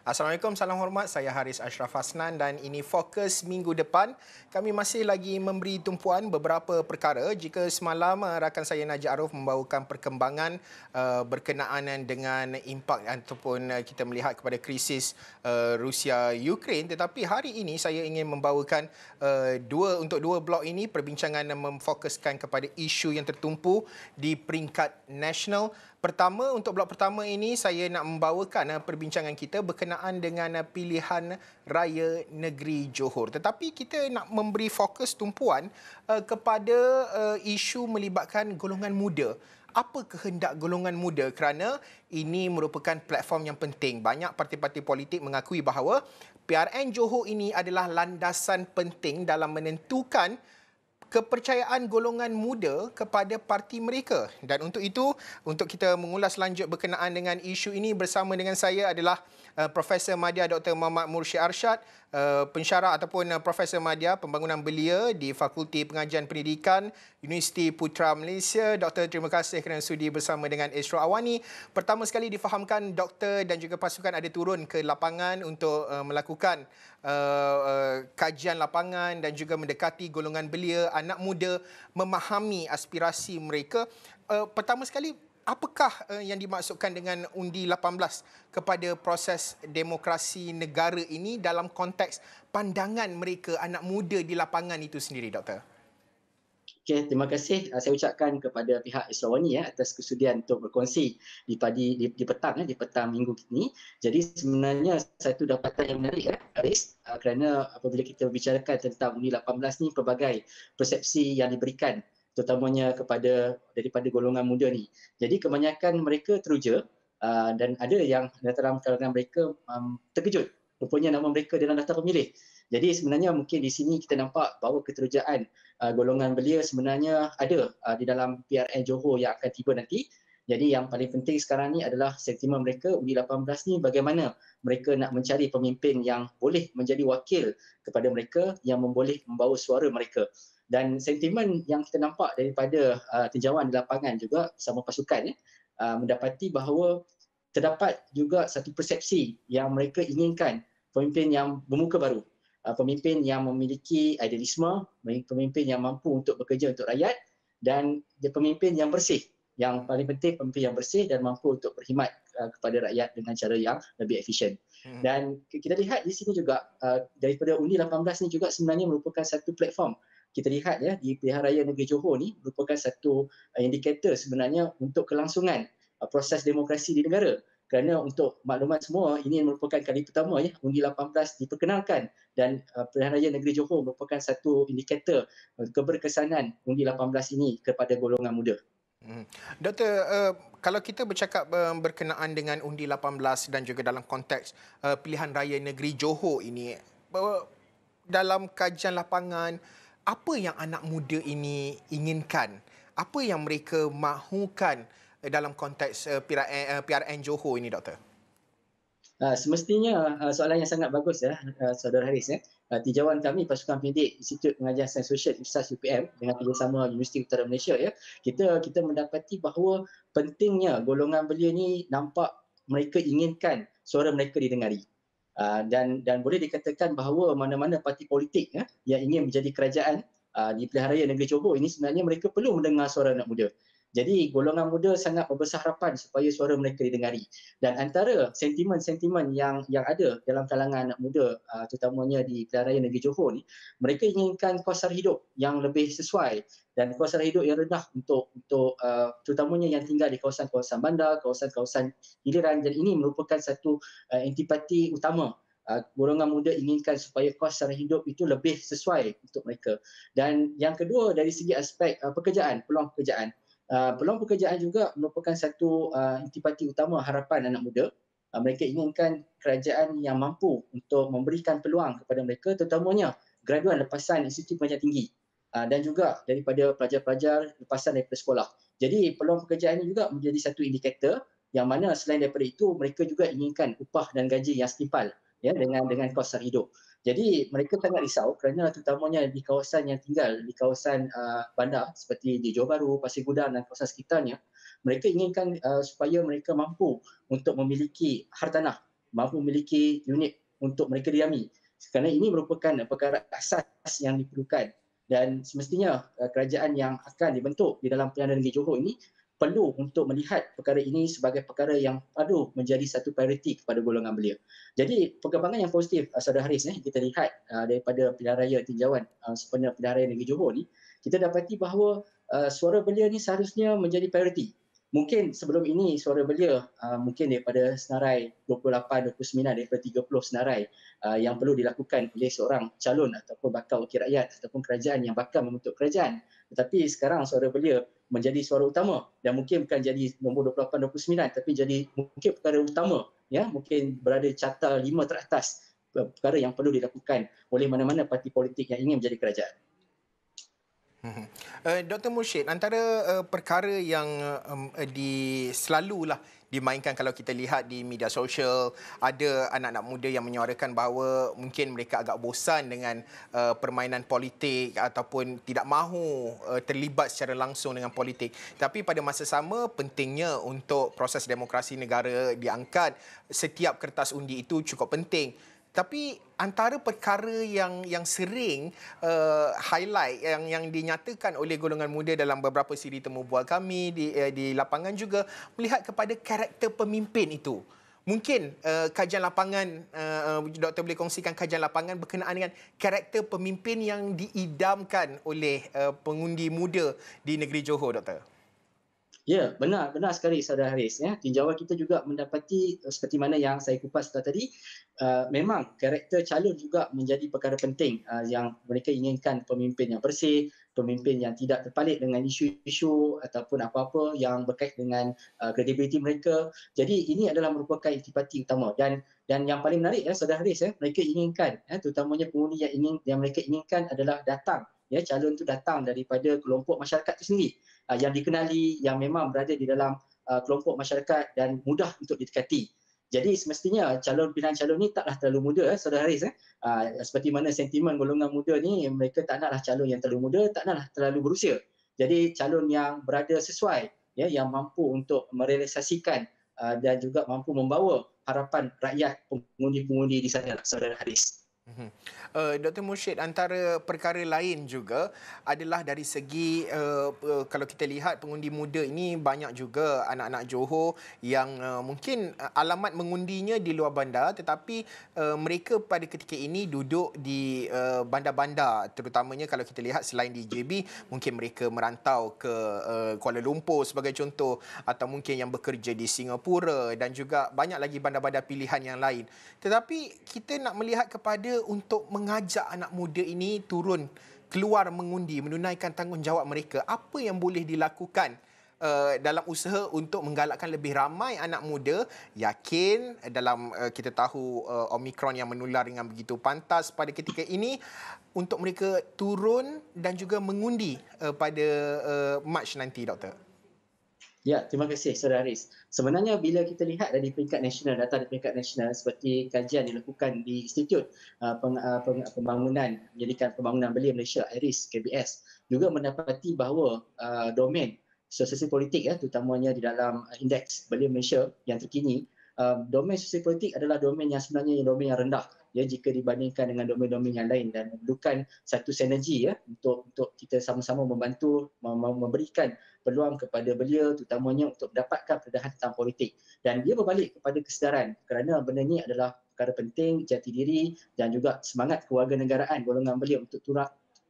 Assalamualaikum, salam hormat. Saya Haris Ashraf Hasnan dan ini Fokus minggu depan. Kami masih lagi memberi tumpuan beberapa perkara. Jika semalam rakan saya Najib Aruf membawakan perkembangan berkenaan dengan impak ataupun kita melihat kepada krisis Rusia-Ukraine, tetapi hari ini saya ingin membawakan untuk dua blok ini perbincangan yang memfokuskan kepada isu yang tertumpu di peringkat nasional. Pertama, untuk blok pertama ini saya nak membawakan perbincangan kita berkenaan dengan pilihan raya negeri Johor. Tetapi kita nak memberi fokus tumpuan kepada isu melibatkan golongan muda. Apa kehendak golongan muda? Kerana ini merupakan platform yang penting. Banyak parti-parti politik mengakui bahawa PRN Johor ini adalah landasan penting dalam menentukan kepercayaan golongan muda kepada parti mereka. Dan untuk itu, untuk kita mengulas lanjut berkenaan dengan isu ini, bersama dengan saya adalah Profesor Madya Dr. Muhammad Mursyid Arsyad, pensyarah ataupun Profesor Madya Pembangunan Belia di Fakulti Pengajian Pendidikan Universiti Putra Malaysia. Doktor, terima kasih kerana sudi bersama dengan Esro Awani. Pertama sekali difahamkan doktor dan juga pasukan ada turun ke lapangan untuk melakukan kajian lapangan dan juga mendekati golongan belia, anak muda, memahami aspirasi mereka. Pertama sekali, apakah yang dimaksudkan dengan undi 18 kepada proses demokrasi negara ini dalam konteks pandangan mereka, anak muda di lapangan itu sendiri, Doktor? Okey, terima kasih saya ucapkan kepada pihak Israwani atas kesudian untuk berkongsi di petang minggu ini. Jadi sebenarnya satu dapatan yang menarik Haris, kerana apabila kita berbicarakan tentang undi 18 ni, pelbagai persepsi yang diberikan terutamanya daripada golongan muda ni. Jadi kebanyakan mereka teruja dan ada yang dalam kalangan mereka terkejut rupanya nama mereka dalam daftar pemilih. Jadi sebenarnya mungkin di sini kita nampak bahawa keterujaan golongan belia sebenarnya ada di dalam PRN Johor yang akan tiba nanti. Jadi yang paling penting sekarang ni adalah sentimen mereka undi 18 ni, bagaimana mereka nak mencari pemimpin yang boleh menjadi wakil kepada mereka, yang boleh membawa suara mereka. Dan sentimen yang kita nampak daripada tinjauan di lapangan juga bersama pasukan mendapati bahawa terdapat juga satu persepsi yang mereka inginkan pemimpin yang bermuka baru, pemimpin yang memiliki idealisme, pemimpin yang mampu untuk bekerja untuk rakyat, dan pemimpin yang bersih. Yang paling penting, pemimpin yang bersih dan mampu untuk berkhidmat kepada rakyat dengan cara yang lebih efisien. Dan kita lihat di sini juga daripada undi 18 ni juga sebenarnya merupakan satu platform. Kita lihat di Pilihan Raya Negeri Johor ni merupakan satu indikator sebenarnya untuk kelangsungan proses demokrasi di negara. Kerana untuk maklumat semua, ini merupakan kali pertama undi 18 diperkenalkan, dan Pilihan Raya Negeri Johor merupakan satu indikator keberkesanan undi 18 ini kepada golongan muda. Doktor, kalau kita bercakap berkenaan dengan undi 18 dan juga dalam konteks Pilihan Raya Negeri Johor ini, dalam kajian lapangan, apa yang anak muda ini inginkan? Apa yang mereka mahukan dalam konteks PRN Johor ini, Doktor? Semestinya soalan yang sangat bagus Saudara Haris. Tinjauan kami Pasukan Pendidik Institut Pengajian Sains Sosial IPSAS UPM dengan kerjasama Universiti Utara Malaysia kita mendapati bahawa pentingnya golongan belia ni nampak mereka inginkan suara mereka didengari. Dan boleh dikatakan bahawa mana-mana parti politik yang ingin menjadi kerajaan di Pilihan Raya Negeri Johor ini, sebenarnya mereka perlu mendengar suara anak muda. Jadi golongan muda sangat berbesar harapan supaya suara mereka didengari. Dan antara sentimen-sentimen yang ada dalam kalangan anak muda, terutamanya di Pilihan Raya Negeri Johor ni, mereka inginkan kos sara hidup yang lebih sesuai dan kos sara hidup yang rendah untuk terutamanya yang tinggal di kawasan-kawasan bandar, kawasan-kawasan hiliran, dan ini merupakan satu antipati utama. Golongan muda inginkan supaya kos sara hidup itu lebih sesuai untuk mereka. Dan yang kedua, dari segi aspek pekerjaan, peluang pekerjaan. Peluang pekerjaan juga merupakan satu intipati utama harapan anak muda. Mereka inginkan kerajaan yang mampu untuk memberikan peluang kepada mereka, terutamanya graduan lepasan institusi pengajian tinggi dan juga daripada pelajar-pelajar lepasan daripada sekolah. Jadi peluang pekerjaan ini juga menjadi satu indikator yang mana selain daripada itu, mereka juga inginkan upah dan gaji yang setimpal dengan kos sara hidup. Jadi mereka sangat risau kerana terutamanya di kawasan yang tinggal di kawasan bandar seperti di Johor Bahru, Pasir Gudang dan kawasan sekitarnya, mereka inginkan supaya mereka mampu untuk memiliki hartanah mampu memiliki unit untuk mereka diami. Kerana ini merupakan perkara asas yang diperlukan dan semestinya kerajaan yang akan dibentuk di dalam Pilihan Raya Negeri Johor ini perlu untuk melihat perkara ini sebagai perkara yang perlu menjadi satu prioriti kepada golongan belia. Jadi perkembangan yang positif Saudara Haris kita lihat daripada Pilihan Raya Tinjauan sepenuh Pilihan Raya Negeri Johor ni, kita dapati bahawa suara belia ni seharusnya menjadi prioriti. Mungkin sebelum ini suara belia mungkin daripada senarai 28, 29 daripada 30 senarai yang perlu dilakukan oleh seorang calon ataupun bakal wakil rakyat ataupun kerajaan yang bakal membentuk kerajaan. Tetapi sekarang suara belia menjadi suara utama dan mungkin bukan jadi nombor 28, 29 tapi jadi mungkin perkara utama, ya, mungkin berada carta 5 teratas perkara yang perlu dilakukan oleh mana-mana parti politik yang ingin menjadi kerajaan. Dr. Mursyid, antara perkara yang selalulah dimainkan kalau kita lihat di media sosial, ada anak-anak muda yang menyuarakan bahawa mungkin mereka agak bosan dengan permainan politik ataupun tidak mahu terlibat secara langsung dengan politik. Tapi pada masa sama, pentingnya untuk proses demokrasi negara diangkat. Setiap kertas undi itu cukup penting. Tapi antara perkara yang sering highlight yang dinyatakan oleh golongan muda dalam beberapa siri temu bual kami di lapangan juga melihat kepada karakter pemimpin itu. Mungkin kajian lapangan, Doktor boleh kongsikan kajian lapangan berkenaan dengan karakter pemimpin yang diidamkan oleh pengundi muda di negeri Johor, Doktor. Ya, benar sekali Saudara Haris. Tinjauan kita juga mendapati seperti mana yang saya kupas tadi, memang karakter calon juga menjadi perkara penting yang mereka inginkan pemimpin yang bersih, pemimpin yang tidak terpalit dengan isu-isu ataupun apa-apa yang berkait dengan kredibiliti mereka. Jadi ini adalah merupakan intipati utama dan yang paling menarik Saudara Haris, mereka inginkan, terutamanya pengundi yang mereka inginkan adalah datang, calon itu datang daripada kelompok masyarakat itu sendiri yang dikenali, yang memang berada di dalam kelompok masyarakat dan mudah untuk didekati. Jadi semestinya pilihan calon ni taklah terlalu muda, Saudara Haris. Seperti mana sentimen golongan muda ni, mereka tak naklah calon yang terlalu muda, tak naklah terlalu berusia. Jadi calon yang berada sesuai, yang mampu untuk merealisasikan dan juga mampu membawa harapan rakyat pengundi-pengundi di sana, Saudara Haris. Dr. Mursyid, antara perkara lain juga adalah dari segi kalau kita lihat pengundi muda ini banyak juga anak-anak Johor yang mungkin alamat mengundinya di luar bandar tetapi mereka pada ketika ini duduk di bandar-bandar, terutamanya kalau kita lihat selain di JB mungkin mereka merantau ke Kuala Lumpur sebagai contoh atau mungkin yang bekerja di Singapura dan juga banyak lagi bandar-bandar pilihan yang lain. Tetapi kita nak melihat kepada untuk mengajak anak muda ini turun keluar mengundi, menunaikan tanggungjawab mereka. Apa yang boleh dilakukan dalam usaha untuk menggalakkan lebih ramai anak muda yakin dalam kita tahu Omicron yang menular dengan begitu pantas pada ketika ini untuk mereka turun dan juga mengundi pada Mac nanti, Doktor? Ya, terima kasih Saudara Haris. Sebenarnya bila kita lihat dari peringkat nasional, data dari peringkat nasional seperti kajian yang dilakukan di Institut Pembangunan Pendidikan Pembangunan Belia Malaysia IRIS KBS juga mendapati bahawa domain sosialisasi politik terutamanya di dalam indeks Belia Malaysia yang terkini, domain sosialisasi politik adalah domain yang sebenarnya domain yang rendah jika dibandingkan dengan domain-domain yang lain dan memerlukan satu sinergi untuk kita sama-sama membantu memberikan peluang kepada belia terutamanya untuk mendapatkan pendedahan tentang politik dan dia berbalik kepada kesedaran kerana benda ini adalah perkara penting, jati diri dan juga semangat kewarganegaraan golongan belia untuk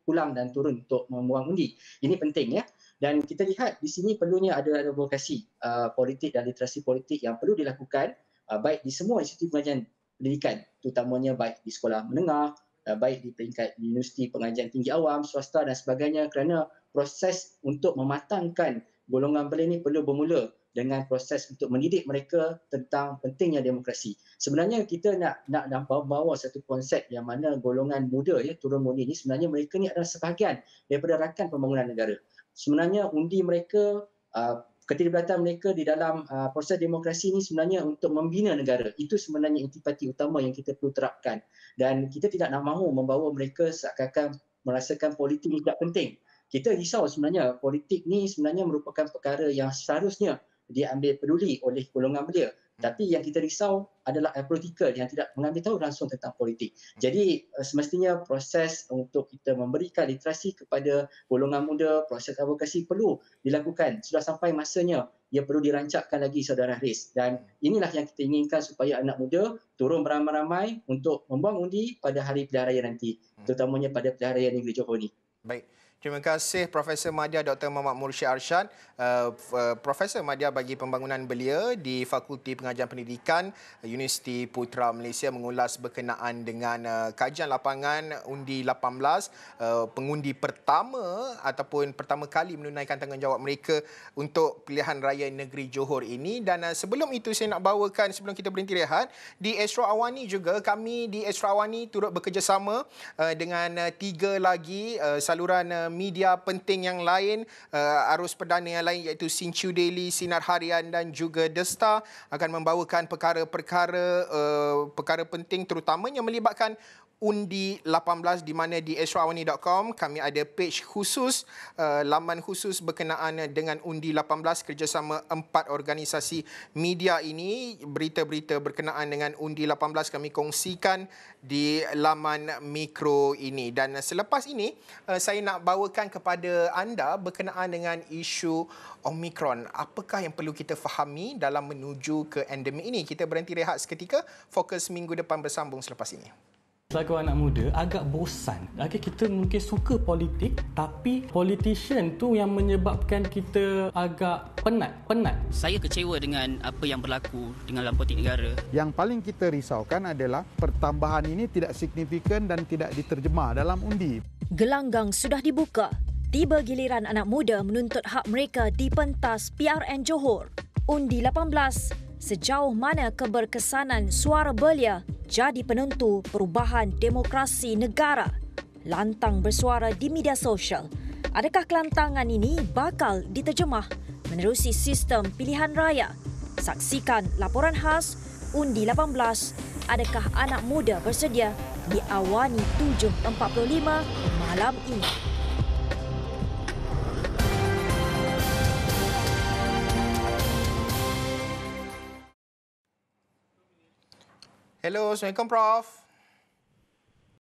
pulang dan turun untuk membuang undi. Ini penting dan kita lihat di sini perlunya ada advokasi politik dan literasi politik yang perlu dilakukan baik di semua institusi pengajian pendidikan terutamanya baik di sekolah menengah, baik di peringkat universiti pengajian tinggi awam, swasta dan sebagainya kerana proses untuk mematangkan golongan belia ini perlu bermula dengan proses untuk mendidik mereka tentang pentingnya demokrasi. Sebenarnya kita nak bawa satu konsep yang mana golongan muda turun mengundi ini sebenarnya mereka ni adalah sebahagian daripada rakan pembangunan negara. Sebenarnya undi mereka, keterlibatan mereka di dalam proses demokrasi ini sebenarnya untuk membina negara. Itu sebenarnya intipati utama yang kita perlu terapkan. Dan kita tidak nak mahu membawa mereka seakan-akan merasakan politik ini tidak penting. Kita risau sebenarnya politik ni sebenarnya merupakan perkara yang seharusnya diambil peduli oleh golongan belia. Tapi yang kita risau adalah political yang tidak mengambil tahu langsung tentang politik. Jadi semestinya proses untuk kita memberikan literasi kepada golongan muda, proses advokasi perlu dilakukan. Sudah sampai masanya ia perlu dirancangkan lagi, Saudara Haris. Dan inilah yang kita inginkan supaya anak muda turun beramai-ramai untuk membuang undi pada hari pilihan raya nanti, terutamanya pada pilihan raya negeri Johor ini. Baik. Terima kasih Profesor Madya Dr. Muhammad Mursyid Arsyad, Profesor Madya bagi pembangunan belia di Fakulti Pengajian Pendidikan Universiti Putra Malaysia mengulas berkenaan dengan kajian lapangan undi 18, pengundi pertama ataupun pertama kali menunaikan tanggungjawab mereka untuk pilihan raya negeri Johor ini. Dan sebelum itu saya nak bawakan, sebelum kita berhenti rehat, di Astro Awani juga, kami di Astro Awani turut bekerjasama dengan 3 lagi saluran media penting yang lain, arus perdana yang lain iaitu Sinchu Daily, Sinar Harian dan juga The Star akan membawakan perkara penting terutamanya melibatkan undi 18 di mana di astroawani.com kami ada page khusus, laman khusus berkenaan dengan undi 18 kerjasama 4 organisasi media ini. Berita-berita berkenaan dengan undi 18 kami kongsikan di laman mikro ini. Dan selepas ini saya nak bawakan kepada anda berkenaan dengan isu Omicron. Apakah yang perlu kita fahami dalam menuju ke endemik ini? Kita berhenti rehat seketika, fokus minggu depan bersambung selepas ini. Sebagai anak muda, agak bosan. Kita mungkin suka politik, tapi politician tu yang menyebabkan kita agak penat. Saya kecewa dengan apa yang berlaku dengan dalam politik negara. Yang paling kita risaukan adalah pertambahan ini tidak signifikan dan tidak diterjemah dalam undi. Gelanggang sudah dibuka. Tiba giliran anak muda menuntut hak mereka di pentas PRN Johor. Undi 18, sejauh mana keberkesanan suara belia jadi penentu perubahan demokrasi negara? Lantang bersuara di media sosial. Adakah kelantangan ini bakal diterjemah menerusi sistem pilihan raya? Saksikan laporan khas Undi 18. Adakah anak muda bersedia di Awani 7.45 malam ini? Hello, Assalamualaikum Prof.